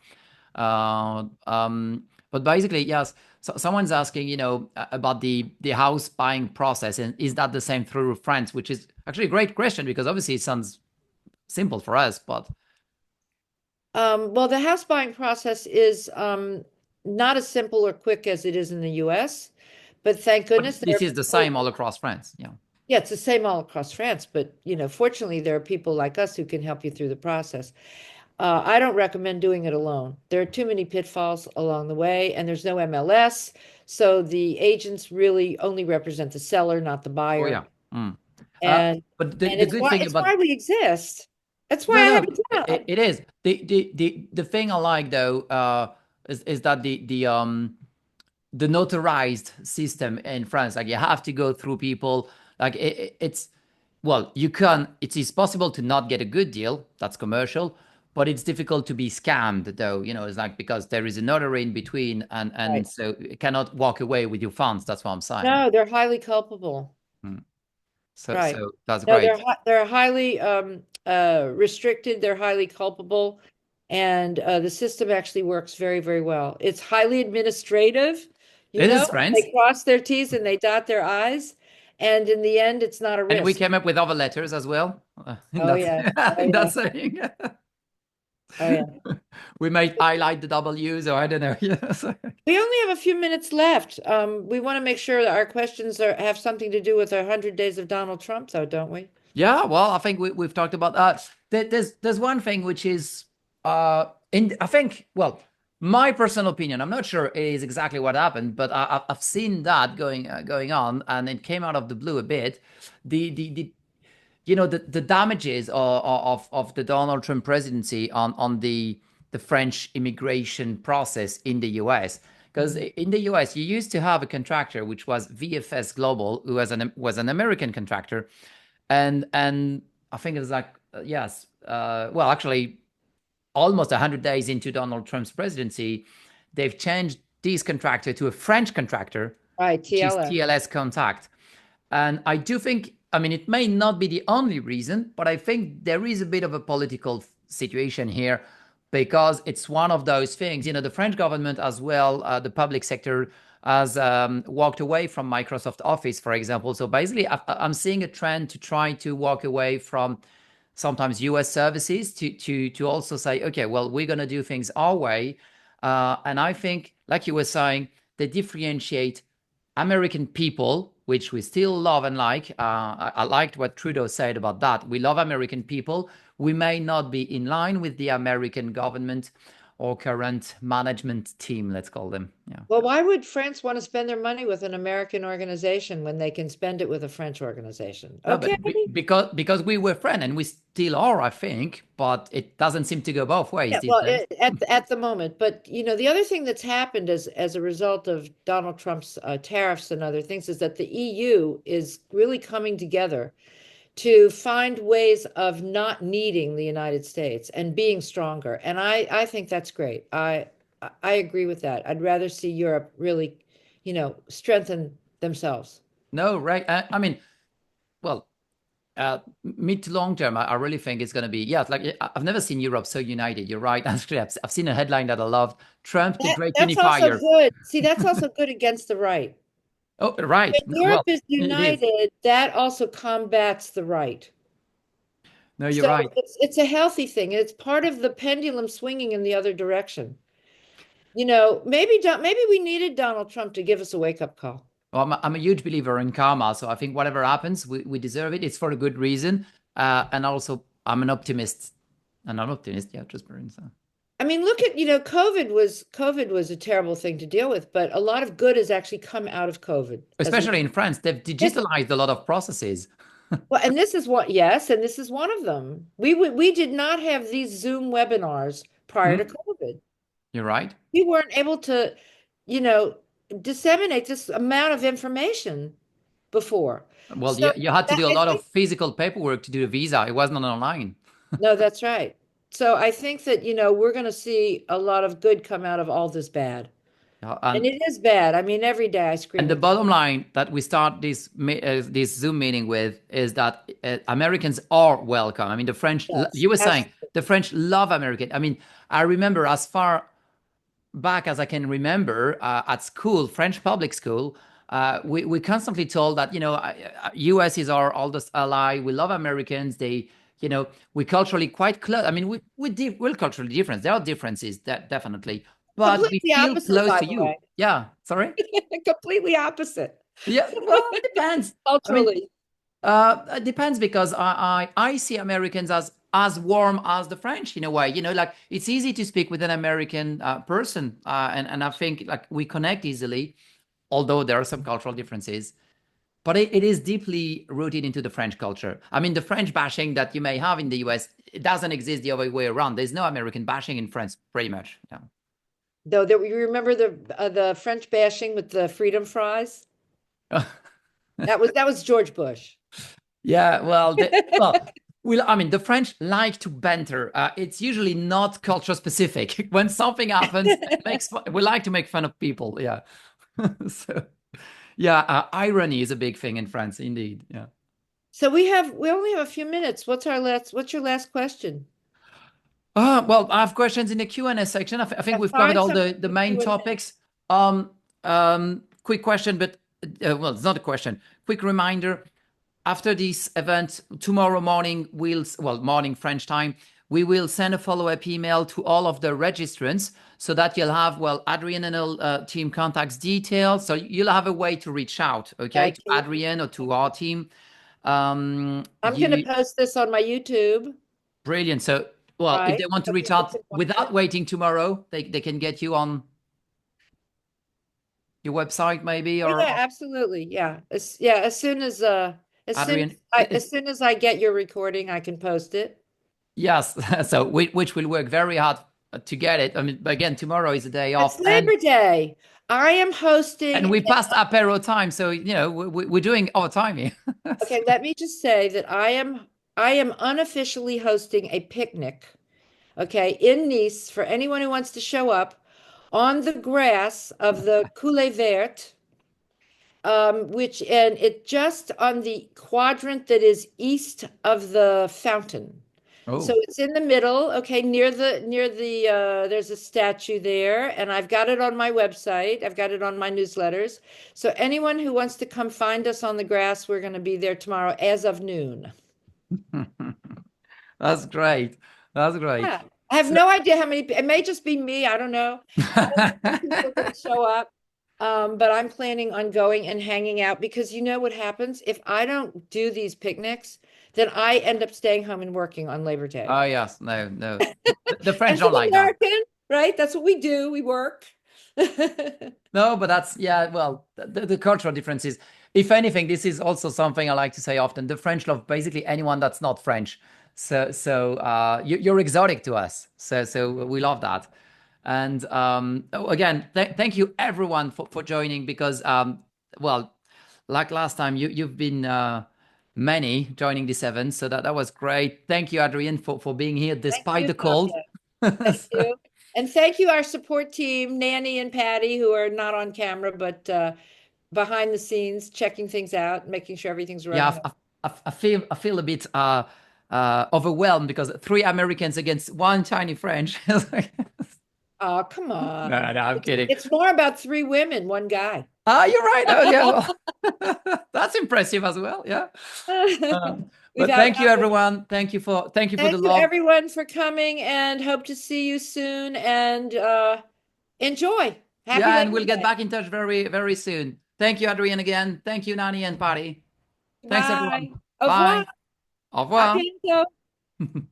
uh, um, but basically, yes. So someone's asking, about the house buying process, and is that the same through France? Which is actually a great question because obviously it sounds simple for us, but Well, the house buying process is not as simple or quick as it is in the US, but thank goodness there this are is the people, same all across France. Yeah. yeah, it's the same all across France, but fortunately there are people like us who can help you through the process. I don't recommend doing it alone. There are too many pitfalls along the way, and there's no MLS, so the agents really only represent the seller, not the Oh buyer. yeah. Mm. And But and the good thing it's about why we exist. That's why no, I no, have a job. it is. The thing I like though is that the notarized system in France, like you have to go through people. Like it's well, you can. It is possible to not get a good deal. That's commercial, but it's difficult to be scammed though. It's like because there is a notary in between, and Right. so you cannot walk away with your funds. That's what I'm saying. No, they're highly culpable. Mm. So Right. so that's No, great. they're highly restricted, they're highly culpable, and the system actually works very, very well. It's highly administrative, It is France. they cross their T's and they dot their I's, and in the end, it's not a And we risk. came up with other letters as well. In Oh that yeah. Oh in yeah. that saying, Oh yeah. we might highlight the W's, or I don't know. Yes. We only have a few minutes left. We want to make sure that our questions have something to do with 100 days of Donald Trump, though, don't we? Yeah. Well, I think we've talked about that. There's one thing which is in I think my personal opinion. I'm not sure it is exactly what happened, but I've seen that going on, and it came out of the blue a bit. The the damages of the Donald Trump presidency on the French immigration process in the US. Because in the US, you used to have a contractor which was VFS Global, who was an American contractor, and I think it was like yes, well actually almost 100 days into Donald Trump's presidency, they've changed this contractor to a French contractor, Right, which is TLS. TLS Contact. And I do think, I mean, it may not be the only reason, but I think there is a bit of a political situation here because it's one of those things. The French government as well, the public sector has walked away from Microsoft Office, for example. So basically, I'm seeing a trend to try to walk away from sometimes US services to also say, okay, well, we're going to do things our way. And I think, like you were saying, they differentiate American people, which we still love and like. I liked what Trudeau said about that. We love American people. We may not be in line with the American government or current management team, let's call them. Yeah. Well, why would France want to spend their money with an American organization when they can spend it with a French organization? No, Okay. but because we were friends and we still are, I think, but it doesn't seem to go both ways Yeah, these well, days. at the moment, but the other thing that's happened as a result of Donald Trump's tariffs and other things is that the EU is really coming together to find ways of not needing the United States and being stronger. And I think that's great. I agree with that. I'd rather see Europe really, strengthen themselves. No, right? I mean, well, Mid to long term, I really think it's going to be, yeah, it's like I've never seen Europe so united. You're right. Actually, I've seen a headline that I loved: Trump, the great That's also unifier. good. See, that's also good against the right. Oh, right. When Well, Europe is it is. united, that also combats the right. No, you're So right. it's a healthy thing. It's part of the pendulum swinging in the other direction. Maybe we needed Donald Trump to give us a wake-up call. Well, I'm a huge believer in karma. So I think whatever happens, we deserve it. It's for a good reason. And also, I'm an optimist. And I'm an optimist, yeah, just so. I mean, look at, COVID was a terrible thing to deal with, but a lot of good has actually come out of COVID. Especially in France, they've This, digitalized a lot of processes. well, and this is what, yes, and this is one of them. We did not have these Zoom webinars prior to Hmm? COVID. You're right. We weren't able to, you know, disseminate this amount of information before. Well, So you had to that, do a I lot of think, physical paperwork to do the visa. It wasn't online. no, that's right. So I think that, we're going to see a lot of good come out of all this bad. Yeah, And it is bad. I mean, every day I scream and the at the. bottom line that we start this Zoom meeting with is that Americans are welcome. I mean, the French. Yes, You were saying absolutely. the French love American. I mean, I remember as far back as I can remember at school, French public school. We constantly told that U.S. is our oldest ally. We love Americans. We culturally quite close. I mean, we're culturally different. There are differences, definitely, but we Completely feel opposite, close by to the you. way. Yeah, sorry. Completely opposite. Yeah, well, it depends. I mean, Culturally. it depends because I see Americans as warm as the French in a way. Like it's easy to speak with an American person, and I think like we connect easily, although there are some cultural differences. But it is deeply rooted into the French culture. I mean, the French bashing that you may have in the US, it doesn't exist the other way around. There's no American bashing in France, pretty much. Though you remember the French bashing with the freedom fries? Yeah. That was George Bush. Yeah, I mean, the French like to banter. It's usually not culture specific. When something happens, we like to make fun of people. Yeah. So, yeah, irony is a big thing in France, indeed. Yeah. So we only have a few minutes. What's your last question? Well, I have questions in the Q&A section. I think Yeah, we've covered find all something the for main Q&A. topics. Quick question, but well, it's not a question. Quick reminder. After this event, tomorrow morning, morning French time, we will send a follow-up email to all of the registrants so that you'll have, Adrien and team contacts details. So you'll have a way to reach out, okay, Thank to you. Adrien or to our team. I'm going to post this on my YouTube. Brilliant. So, if Right. they want to So reach people out can watch without it. waiting tomorrow, they can get you on your website maybe Oh or yeah, absolutely. Yeah. As soon as as soon Adrien. as soon as I get your recording, I can post it. Yes. So which will work very hard to get it. I mean, again, tomorrow is a day It's off, Labor Day. I am and hosting. we passed apero time, so we're doing our time here. Okay, let me just say that I am unofficially hosting a picnic, okay, in Nice for anyone who wants to show up on the grass of the Coule Verte, and it just on the quadrant that is east of the fountain. So Oh. it's in the middle, okay, near the there's a statue there, and I've got it on my website. I've got it on my newsletters. So anyone who wants to come find us on the grass, we're going to be there tomorrow as of noon. That's great. That's great. Yeah. I have So no idea how many, it may just be me. I don't know. I don't know if people are going to show up. But I'm planning on going and hanging out because you know what happens? If I don't do these picnics, then I end up staying home and working on Labor Day. Oh yes, no, no. The French As don't an like that. American, right? That's what we do. We work. No, but that's, yeah, the cultural differences. If anything, this is also something I like to say often. The French love basically anyone that's not French. So you're exotic to us. So we love that. And again, thank you everyone for joining because well, like last time, you've been many joining this event, so that was great. Thank you, Adrien, for being here Thank despite you, the cold. Fabien. Thank you. And thank you, our support team, Nanny and Patty, who are not on camera, but behind the scenes, checking things out, making sure everything's Yeah, running. I feel a bit overwhelmed because three Americans against one tiny French. Oh, come on. No, I'm kidding. It's more about three women, one guy. Ah, you're right. Oh, yeah. Well, that's impressive as well. Yeah. We've But thank you, outnumbered. everyone. Thank you for the Thank you, love. everyone, for coming, and hope to see you soon. And enjoy. Happy Yeah, and Labor we'll get Day. back in touch very, very soon. Thank you, Adrian, again. Thank you, Nani and Patty. Thanks, everyone. Bye. Au revoir. Bye. Au À revoir. bientôt.